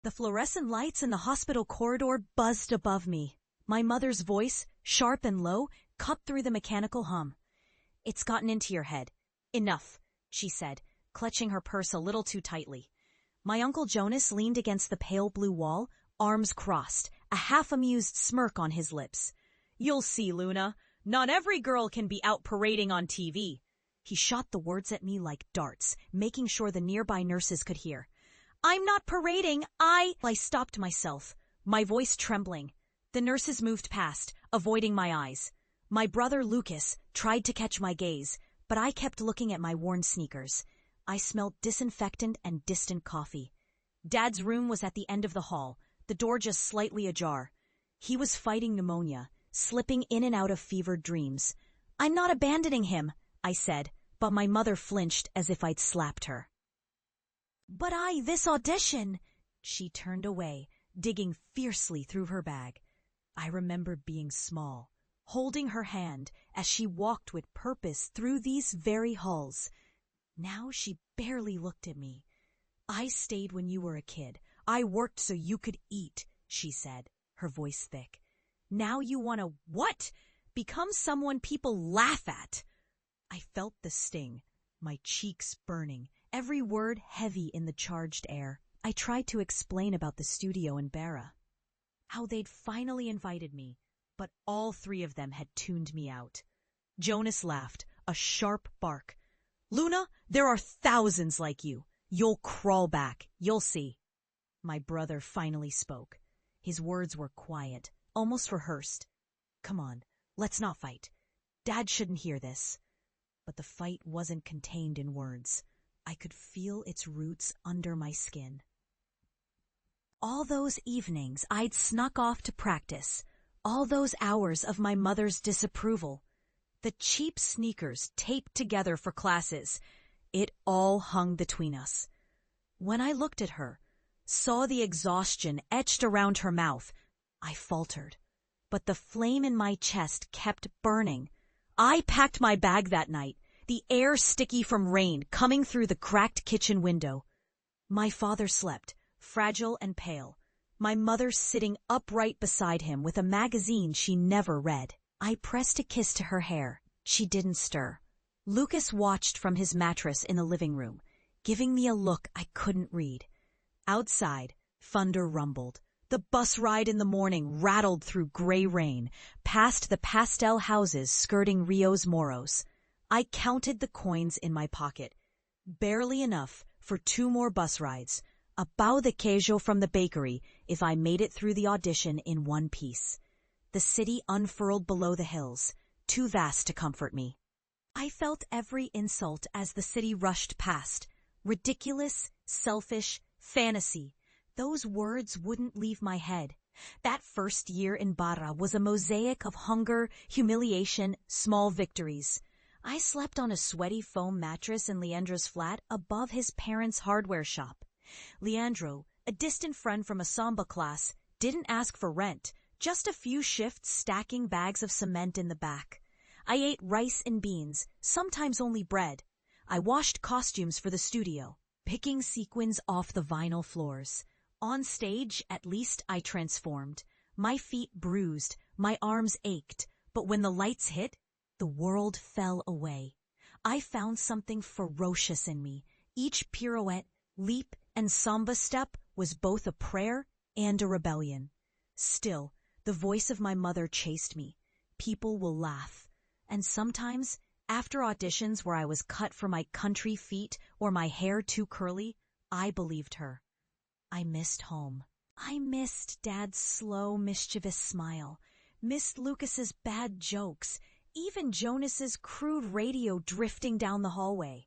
The fluorescent lights in the hospital corridor buzzed above me. My mother's voice, sharp and low, cut through the mechanical hum. "It's gotten into your head. Enough," she said, clutching her purse a little too tightly. My Uncle Jonas leaned against the pale blue wall, arms crossed, a half-amused smirk on his lips. "You'll see, Luna. Not every girl can be out parading on TV." He shot the words at me like darts, making sure the nearby nurses could hear. "I'm not parading, I stopped myself, my voice trembling. The nurses moved past, avoiding my eyes. My brother Lucas tried to catch my gaze, but I kept looking at my worn sneakers. I smelled disinfectant and distant coffee. Dad's room was at the end of the hall, the door just slightly ajar. He was fighting pneumonia, slipping in and out of fevered dreams. "I'm not abandoning him," I said, but my mother flinched as if I'd slapped her. "But this audition—" She turned away, digging fiercely through her bag. I remembered being small, holding her hand as she walked with purpose through these very halls. Now she barely looked at me. "I stayed when you were a kid. I worked so you could eat," she said, her voice thick. "Now you want to what? Become someone people laugh at." I felt the sting, my cheeks burning, every word heavy in the charged air. I tried to explain about the studio in Barra, how they'd finally invited me, but all three of them had tuned me out. Jonas laughed, a sharp bark. "Luna, there are thousands like you. You'll crawl back. You'll see." My brother finally spoke. His words were quiet, almost rehearsed. "Come on, let's not fight. Dad shouldn't hear this." But the fight wasn't contained in words. I could feel its roots under my skin. All those evenings I'd snuck off to practice, all those hours of my mother's disapproval, the cheap sneakers taped together for classes, it all hung between us. When I looked at her, saw the exhaustion etched around her mouth, I faltered. But the flame in my chest kept burning. I packed my bag that night, the air sticky from rain coming through the cracked kitchen window. My father slept, fragile and pale, my mother sitting upright beside him with a magazine she never read. I pressed a kiss to her hair. She didn't stir. Lucas watched from his mattress in the living room, giving me a look I couldn't read. Outside, thunder rumbled. The bus ride in the morning rattled through gray rain, past the pastel houses skirting Rio's Moros. I counted the coins in my pocket. Barely enough for 2 more bus rides, a pão de queijo from the bakery if I made it through the audition in one piece. The city unfurled below the hills, too vast to comfort me. I felt every insult as the city rushed past. Ridiculous, selfish, fantasy. Those words wouldn't leave my head. That first year in Barra was a mosaic of hunger, humiliation, small victories. I slept on a sweaty foam mattress in Leandra's flat above his parents' hardware shop. Leandro, a distant friend from a samba class, didn't ask for rent, just a few shifts stacking bags of cement in the back. I ate rice and beans, sometimes only bread. I washed costumes for the studio, picking sequins off the vinyl floors. On stage, at least, I transformed. My feet bruised, my arms ached, but when the lights hit, the world fell away. I found something ferocious in me. Each pirouette, leap, and samba step was both a prayer and a rebellion. Still, the voice of my mother chased me. People will laugh. And sometimes, after auditions where I was cut for my country feet or my hair too curly, I believed her. I missed home. I missed Dad's slow, mischievous smile, missed Lucas's bad jokes, even Jonas's crude radio drifting down the hallway.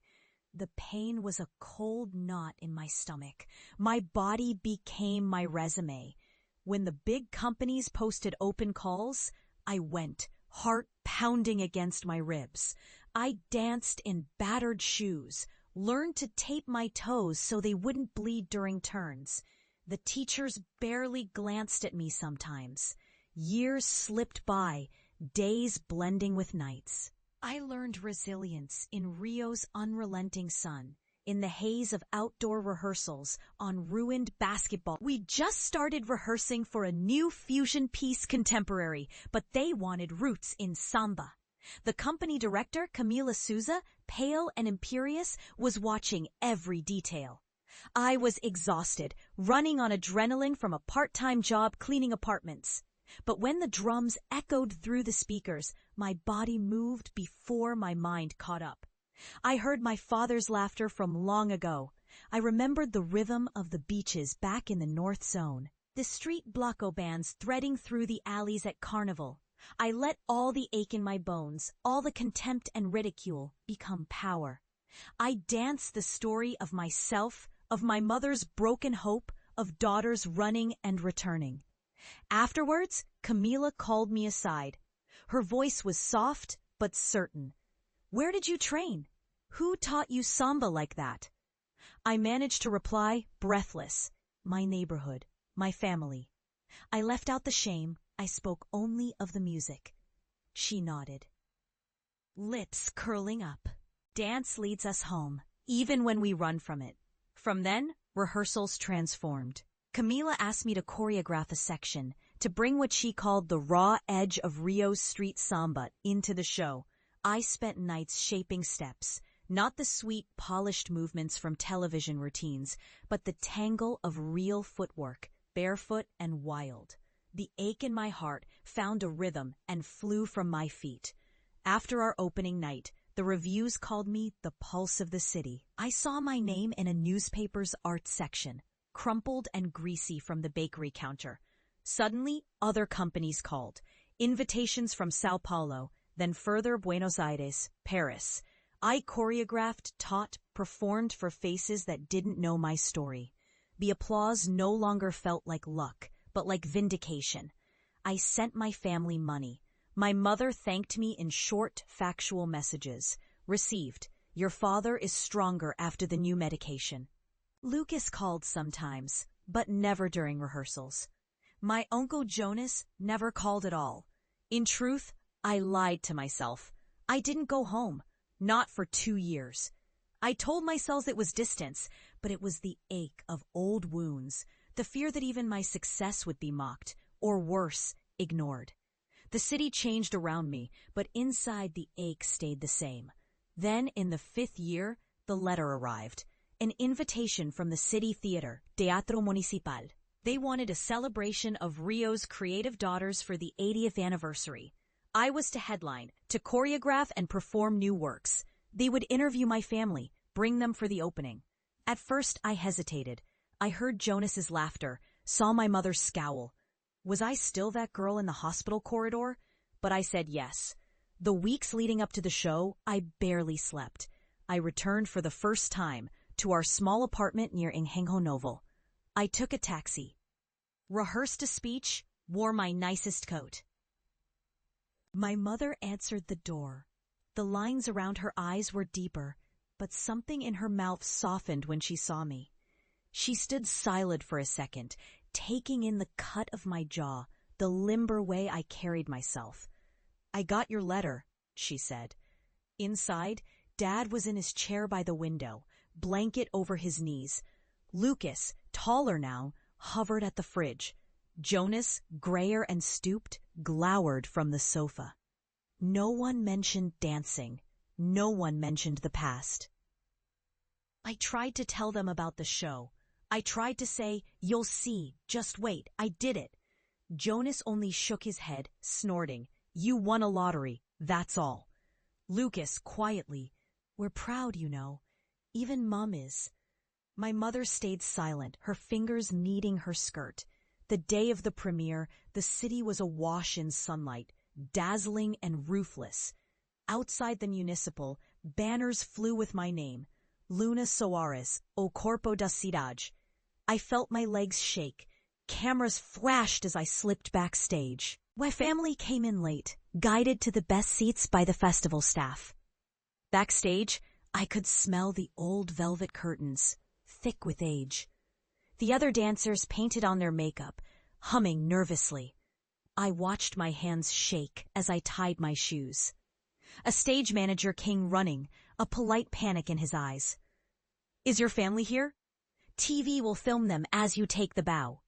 The pain was a cold knot in my stomach. My body became my resume. When the big companies posted open calls, I went, heart pounding against my ribs. I danced in battered shoes, learned to tape my toes so they wouldn't bleed during turns. The teachers barely glanced at me sometimes. Years slipped by, days blending with nights. I learned resilience in Rio's unrelenting sun, in the haze of outdoor rehearsals on ruined basketball. We just started rehearsing for a new fusion piece contemporary, but they wanted roots in samba. The company director, Camila Souza, pale and imperious, was watching every detail. I was exhausted, running on adrenaline from a part-time job cleaning apartments. But when the drums echoed through the speakers, my body moved before my mind caught up. I heard my father's laughter from long ago. I remembered the rhythm of the beaches back in the North Zone, the street blocko bands threading through the alleys at Carnival. I let all the ache in my bones, all the contempt and ridicule, become power. I danced the story of myself, of my mother's broken hope, of daughters running and returning. Afterwards, Camila called me aside. Her voice was soft but certain. "Where did you train? Who taught you samba like that?" I managed to reply, breathless, "My neighborhood, my family." I left out the shame. I spoke only of the music. She nodded. Lips curling up. Dance leads us home, even when we run from it. From then, rehearsals transformed. Camila asked me to choreograph a section, to bring what she called the raw edge of Rio's street samba into the show. I spent nights shaping steps, not the sweet, polished movements from television routines, but the tangle of real footwork, barefoot and wild. The ache in my heart found a rhythm and flew from my feet. After our opening night, the reviews called me the pulse of the city. I saw my name in a newspaper's art section, crumpled and greasy from the bakery counter. Suddenly, other companies called. Invitations from Sao Paulo, then further Buenos Aires, Paris. I choreographed, taught, performed for faces that didn't know my story. The applause no longer felt like luck, but like vindication. I sent my family money. My mother thanked me in short, factual messages. Received, "Your father is stronger after the new medication." Lucas called sometimes, but never during rehearsals. My uncle Jonas never called at all. In truth, I lied to myself. I didn't go home, not for 2 years. I told myself it was distance, but it was the ache of old wounds, the fear that even my success would be mocked, or worse, ignored. The city changed around me, but inside the ache stayed the same. Then, in the 5th year, the letter arrived. An invitation from the city theater, Teatro Municipal. They wanted a celebration of Rio's creative daughters for the 80th anniversary. I was to headline, to choreograph and perform new works. They would interview my family, bring them for the opening. At first, I hesitated. I heard Jonas's laughter, saw my mother scowl. Was I still that girl in the hospital corridor? But I said yes. The weeks leading up to the show, I barely slept. I returned for the first time to our small apartment near Ingenio Novo. I took a taxi, rehearsed a speech, wore my nicest coat. My mother answered the door. The lines around her eyes were deeper, but something in her mouth softened when she saw me. She stood silent for a second, taking in the cut of my jaw, the limber way I carried myself. "I got your letter," she said. Inside, Dad was in his chair by the window, blanket over his knees. Lucas, taller now, hovered at the fridge. Jonas, grayer and stooped, glowered from the sofa. No one mentioned dancing. No one mentioned the past. I tried to tell them about the show. I tried to say, "You'll see, just wait, I did it." Jonas only shook his head, snorting, "You won a lottery, that's all." Lucas, quietly, "We're proud, you know. Even Mom is." My mother stayed silent, her fingers kneading her skirt. The day of the premiere, the city was awash in sunlight, dazzling and ruthless. Outside the municipal, banners flew with my name, Luna Soares, O Corpo da Cidade. I felt my legs shake. Cameras flashed as I slipped backstage. My family came in late, guided to the best seats by the festival staff. Backstage, I could smell the old velvet curtains, thick with age. The other dancers painted on their makeup, humming nervously. I watched my hands shake as I tied my shoes. A stage manager came running, a polite panic in his eyes. Is your family here? TV will film them as you take the bow.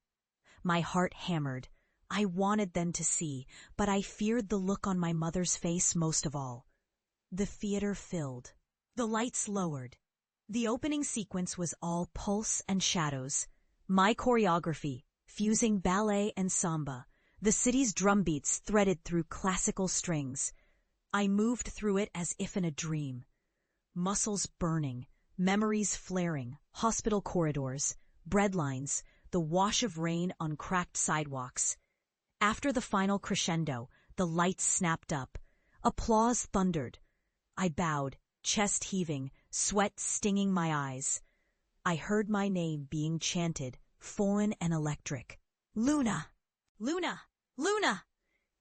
My heart hammered. I wanted them to see, but I feared the look on my mother's face most of all. The theater filled. The lights lowered. The opening sequence was all pulse and shadows. My choreography, fusing ballet and samba. The city's drumbeats threaded through classical strings. I moved through it as if in a dream. Muscles burning, memories flaring, hospital corridors, breadlines, the wash of rain on cracked sidewalks. After the final crescendo, the lights snapped up. Applause thundered. I bowed, chest heaving, sweat stinging my eyes. I heard my name being chanted, foreign and electric. Luna! Luna! Luna!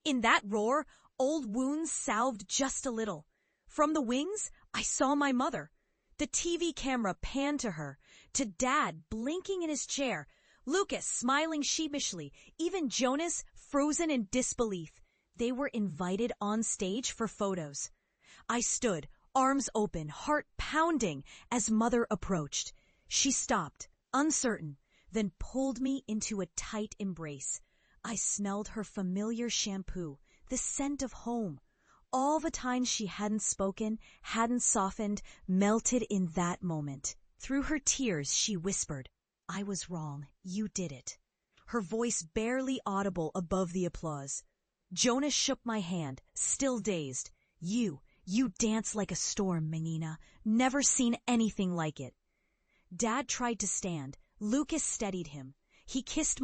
In that roar, old wounds salved just a little. From the wings, I saw my mother. The TV camera panned to her, to Dad blinking in his chair, Lucas smiling sheepishly, even Jonas frozen in disbelief. They were invited on stage for photos. I stood, arms open, heart pounding, as Mother approached. She stopped, uncertain, then pulled me into a tight embrace. I smelled her familiar shampoo, the scent of home. All the times she hadn't spoken, hadn't softened, melted in that moment. Through her tears, she whispered, "I was wrong. You did it." Her voice barely audible above the applause. Jonas shook my hand, still dazed. You dance like a storm, Menina. Never seen anything like it." Dad tried to stand. Lucas steadied him. He kissed my